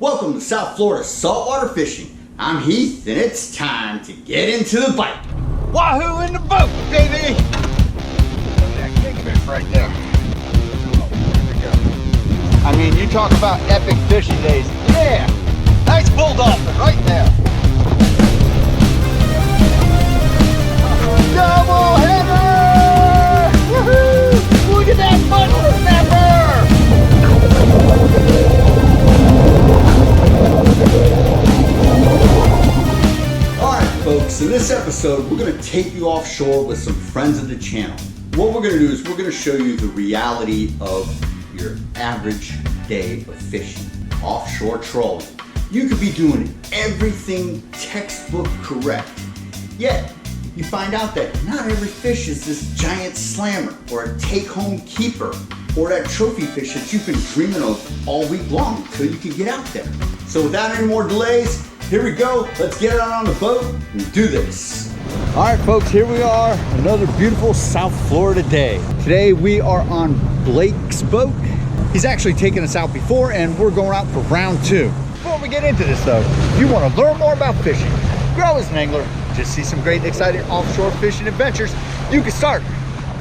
Welcome to South Florida saltwater fishing. I'm Heath, and it's time to get into the bite. Wahoo in the boat, baby! That kingfish right there. There we go. I mean, you talk about epic fishing days. Yeah! Nice bull dolphin right there. Double header! Woohoo! Look at that mud snapper! Alright folks, in this episode we're going to take you offshore with some friends of the channel. What we're going to do is we're going to show you the reality of your average day of fishing. Offshore trolling. You could be doing everything textbook correct, yet you find out that not every fish is this giant slammer or a take-home keeper or that trophy fish that you've been dreaming of all week long until you can get out there. So without any more delays, here we go. Let's get out on the boat and do this. All right, folks, here we are. Another beautiful South Florida day. Today we are on Blake's boat. He's actually taken us out before and we're going out for round 2. Before we get into this though, if you want to learn more about fishing, grow as an angler, just see some great exciting offshore fishing adventures, you can start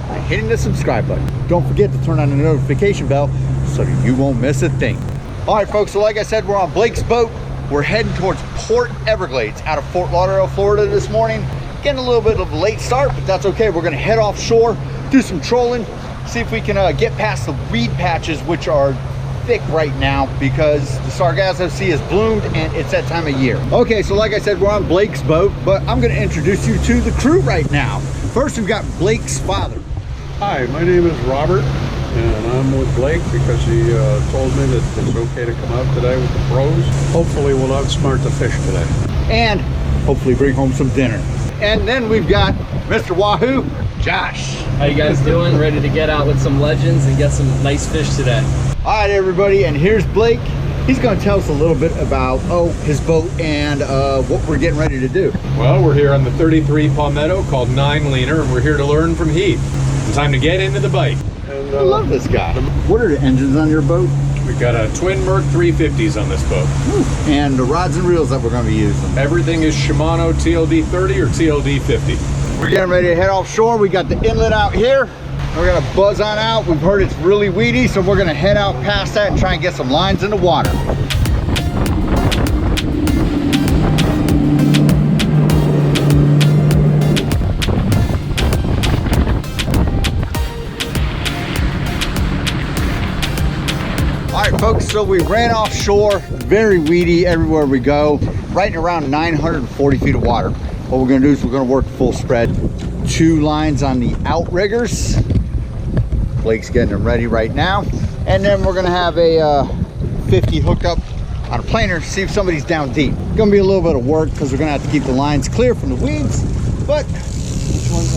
by hitting the subscribe button. Don't forget to turn on the notification bell so that you won't miss a thing. All right, folks, so like I said, we're on Blake's boat. We're heading towards Port Everglades out of Fort Lauderdale, Florida this morning. Getting a little bit of a late start, but that's okay. We're gonna head offshore, do some trolling, see if we can get past the weed patches, which are thick right now because the Sargasso Sea has bloomed and it's that time of year. Okay, so like I said, we're on Blake's boat, but I'm gonna introduce you to the crew right now. First, we've got Blake's father. Hi, my name is Robert, and I'm with Blake because he told me that it's okay to come out today with the pros. Hopefully we'll outsmart the fish today. And hopefully bring home some dinner. And then we've got Mr. Wahoo, Josh. How you guys doing? Ready to get out with some legends and get some nice fish today. All right, everybody, and here's Blake. He's going to tell us a little bit about his boat and what we're getting ready to do. Well, we're here on the 33 Palmetto called 9-leaner, and we're here to learn from Heath. It's time to get into the bite. And, I love this guy. What are the engines on your boat? We've got a twin Merc 350s on this boat. And the rods and reels that we're going to be using. Everything is Shimano TLD 30 or TLD 50. We're getting ready to head offshore. We got the inlet out here. We're going to buzz on out. We've heard it's really weedy, so we're going to head out past that and try and get some lines in the water. All right, folks, so we ran offshore, very weedy everywhere we go, right around 940 feet of water. What we're gonna do is we're gonna work full spread. 2 lines on the outriggers. Blake's getting them ready right now. And then we're gonna have a 50 hookup on a planer, see if somebody's down deep. It's gonna be a little bit of work because we're gonna have to keep the lines clear from the weeds, but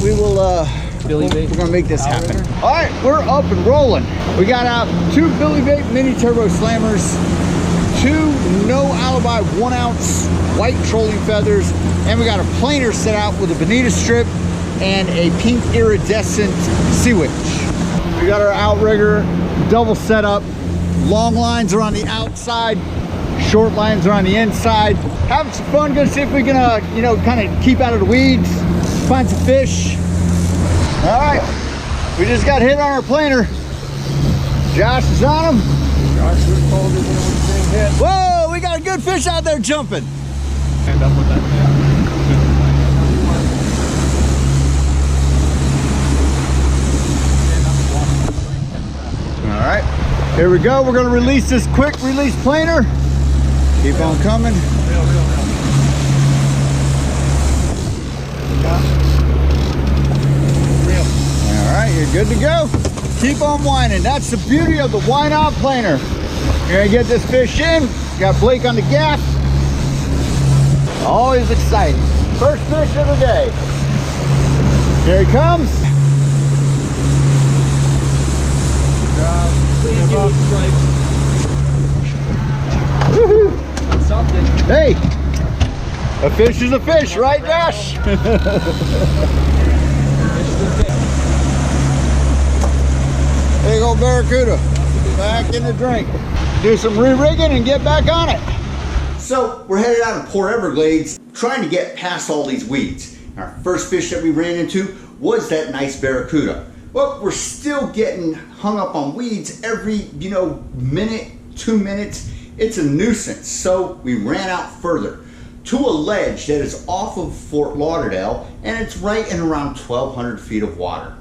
we will, we're gonna make this happen. All right, we're up and rolling. We got out 2 Billy Bait mini turbo slammers, 2 no alibi 1-ounce white trolling feathers, and we got a planer set out with a bonita strip and a pink iridescent sea witch. We got our outrigger double setup. Long lines are on the outside, short lines are on the inside. Having some fun, gonna see if we can you know, kind of keep out of the weeds, find some fish. All right, we just got hit on our planer. Josh is on him. Josh was told that there was a big hit. Whoa, we got a good fish out there jumping. End up with that. All right, here we go. We're gonna release this quick release planer. Keep on coming. All right, you're good to go. Keep on whining. That's the beauty of the whine out planer. You're gonna get this fish in. Got Blake on the gaff. Always exciting. First fish of the day. Here he comes. Something. Hey, a fish is a fish, right, Josh? There you go, barracuda. Back in the drink. do some re-rigging and get back on it. So we're headed out of Port Everglades, trying to get past all these weeds. Our first fish that we ran into was that nice barracuda. Well, we're still getting hung up on weeds every, minute, 2 minutes. It's a nuisance. So we ran out further to a ledge that is off of Fort Lauderdale, and it's right in around 1,200 feet of water.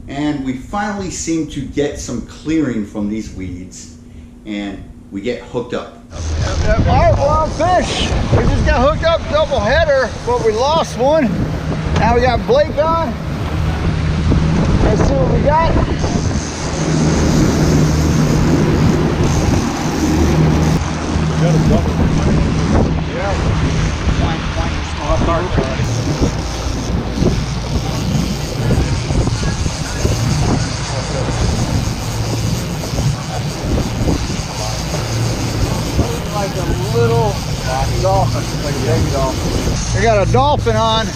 And we finally seem to get some clearing from these weeds, and we get hooked up. All right, we're on fish. We just got hooked up, double header, but we lost one. Now we got Blake on. Let's see what we got. Got a double. Yeah. Like a little dolphin, like a baby dolphin. I got a dolphin on,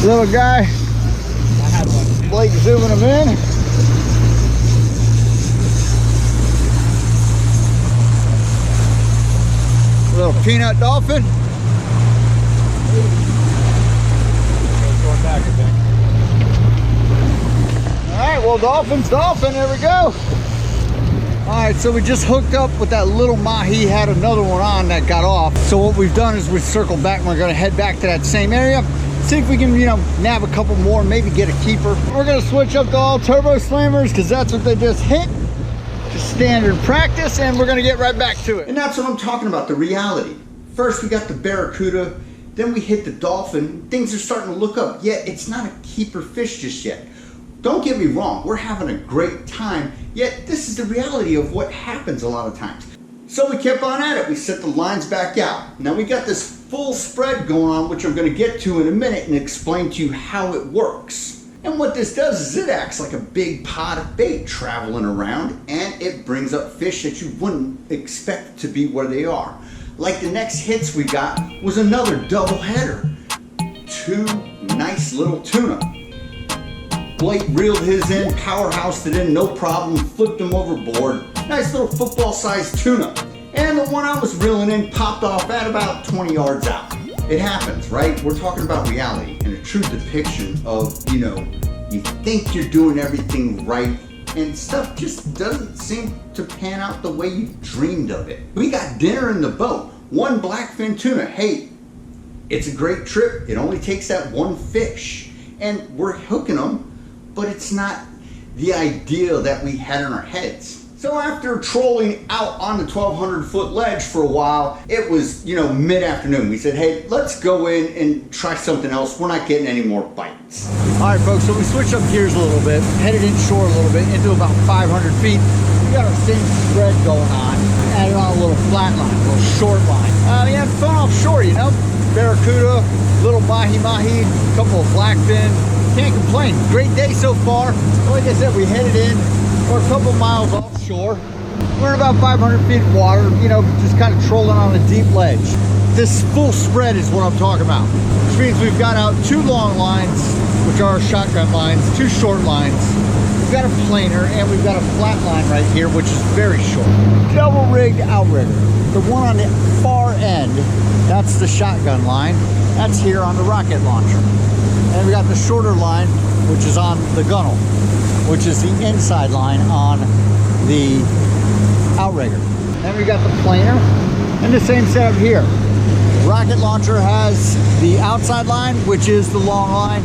little guy. Blake zooming him in. Little peanut dolphin. Going back, I think. All right, well, dolphin's dolphin, there we go. All right, so we just hooked up with that little mahi, had another one on that got off. So what we've done is we circled back and we're gonna head back to that same area, see if we can, nab a couple more, maybe get a keeper. We're gonna switch up to all turbo slammers because that's what they just hit. Just standard practice, and we're gonna get right back to it. And that's what I'm talking about, the reality. First we got the barracuda, then we hit the dolphin. Things are starting to look up, yet it's not a keeper fish just yet. Don't get me wrong, we're having a great time, yet this is the reality of what happens a lot of times. So we kept on at it, we set the lines back out. Now we got this full spread going on, which I'm gonna get to in a minute and explain to you how it works. And what this does is it acts like a big pot of bait traveling around, and it brings up fish that you wouldn't expect to be where they are. Like the next hits we got was another double header. 2 nice little tuna. Blake reeled his in, powerhoused it in, no problem, flipped him overboard. Nice little football-sized tuna. And the one I was reeling in popped off at about 20 yards out. It happens, right? We're talking about reality and a true depiction of, you think you're doing everything right and stuff just doesn't seem to pan out the way you dreamed of it. We got dinner in the boat, 1 blackfin tuna. Hey, it's a great trip. It only takes that 1 fish and we're hooking them, but it's not the idea that we had in our heads. So after trolling out on the 1,200 foot ledge for a while, it was, mid-afternoon. We said, hey, let's go in and try something else. We're not getting any more bites. All right, folks, so we switched up gears a little bit, headed inshore a little bit, into about 500 feet. We got our same spread going on, added on a little flat line, a little short line. We had fun offshore, barracuda, little mahi-mahi, a couple of blackfin. Can't complain. Great day so far. Like I said, we headed in. We're a couple miles offshore. We're in about 500 feet of water, just kind of trolling on a deep ledge. This full spread is what I'm talking about, which means we've got out 2 long lines, which are our shotgun lines, 2 short lines. We've got a planer, and we've got a flat line right here, which is very short. Double rigged outrigger. The one on the far end, that's the shotgun line. That's here on the rocket launcher. And we got the shorter line, which is on the gunnel, which is the inside line on the outrigger. Then we got the planer, and the same setup here. Rocket launcher has the outside line, which is the long line.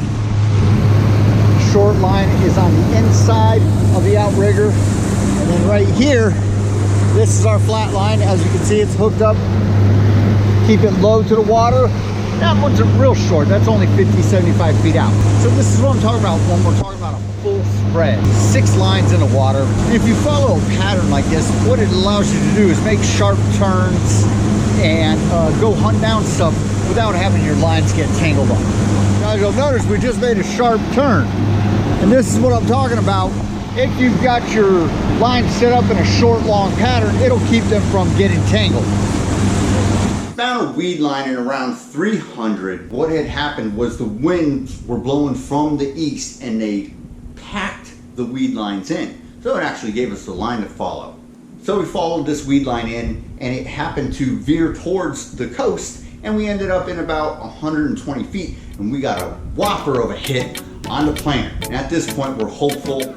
Short line is on the inside of the outrigger. And then right here, this is our flat line. As you can see, it's hooked up. Keep it low to the water. That one's real short. That's only 50, 75 feet out. So this is what I'm talking about when we're talking about a full spread. 6 lines in the water. And if you follow a pattern like this, what it allows you to do is make sharp turns and go hunt down stuff without having your lines get tangled up. Now you'll notice we just made a sharp turn. And this is what I'm talking about. If you've got your line set up in a short, long pattern, it'll keep them from getting tangled. Found a weed line at around 300. What had happened was the winds were blowing from the east and they packed the weed lines in. So it actually gave us a line to follow. So we followed this weed line in, and it happened to veer towards the coast, and we ended up in about 120 feet, and we got a whopper of a hit on the planer. And at this point, we're hopeful,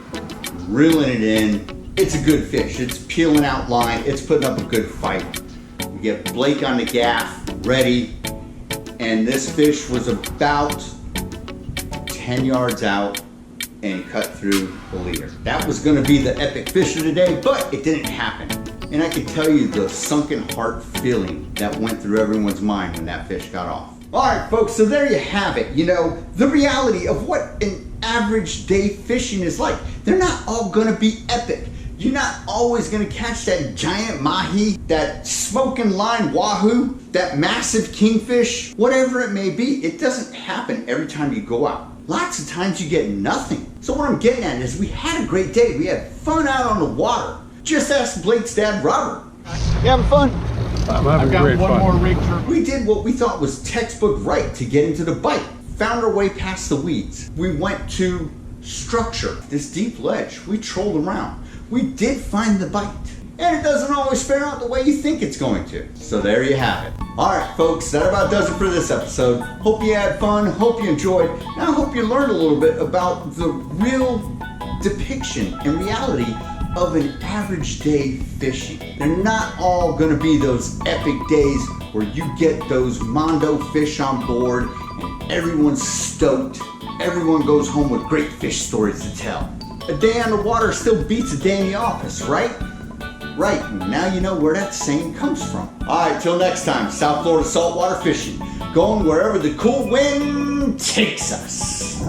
reeling it in. It's a good fish. It's peeling out line. It's putting up a good fight. We get Blake on the gaff, ready, and this fish was about 10 yards out and cut through the leader. That was gonna be the epic fish of the day, but it didn't happen. And I can tell you the sunken heart feeling that went through everyone's mind when that fish got off. All right, folks, so there you have it. You know, the reality of what an average day fishing is like. They're not all gonna be epic. You're not always gonna catch that giant mahi, that smoking line wahoo, that massive kingfish, whatever it may be. It doesn't happen every time you go out. Lots of times you get nothing. So what I'm getting at is we had a great day. We had fun out on the water. Just ask Blake's dad, Robert. You having fun? I'm having great fun. rig trip. We did what we thought was textbook right to get into the bite. Found our way past the weeds. We went to structure, this deep ledge. We trolled around. We did find the bite. And it doesn't always fare out the way you think it's going to. So there you have it. All right, folks, that about does it for this episode. Hope you had fun, hope you enjoyed, and I hope you learned a little bit about the real depiction and reality of an average day fishing. They're not all gonna be those epic days where you get those mondo fish on board and everyone's stoked. Everyone goes home with great fish stories to tell. A day on the water still beats a day in the office, right? Right, now you know where that saying comes from. All right, till next time, South Florida saltwater fishing, going wherever the cool wind takes us.